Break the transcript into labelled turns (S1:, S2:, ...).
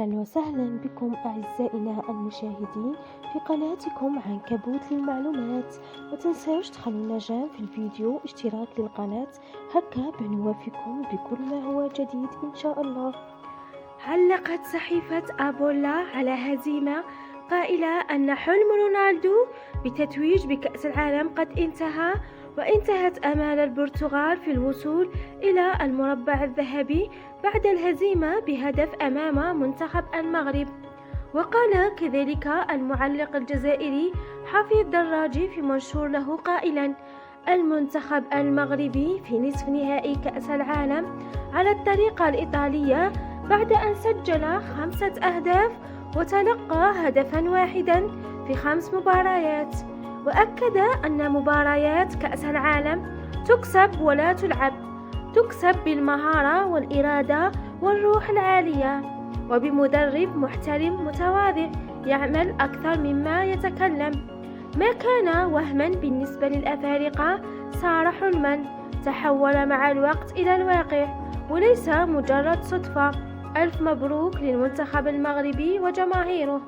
S1: أهلا وسهلا بكم أعزائنا المشاهدين في قناتكم عنكبوت للمعلومات. ما تنسوش تخلونا جيم في الفيديو اشتراك للقناة، هكا بنوافيكم بكل ما هو جديد إن شاء الله.
S2: علقت صحيفة أبولا على هزيمة قائلة أن حلم رونالدو بتتويج بكأس العالم قد انتهى، وانتهت آمال البرتغال في الوصول إلى المربع الذهبي بعد الهزيمة بهدف أمام منتخب المغرب. وقال كذلك المعلق الجزائري حفيظ دراجي في منشور له قائلا: المنتخب المغربي في نصف نهائي كأس العالم على الطريقة الإيطالية بعد أن سجل 5 أهداف وتلقى هدفا واحدا في 5 مباريات. وأكد أن مباريات كأس العالم تكسب ولا تلعب، تكسب بالمهارة والإرادة والروح العالية، وبمدرب محترم متواضع يعمل أكثر مما يتكلم. ما كان وهما بالنسبة للأفارقة صار حلما تحول مع الوقت إلى الواقع وليس مجرد صدفة. ألف مبروك للمنتخب المغربي وجماهيره.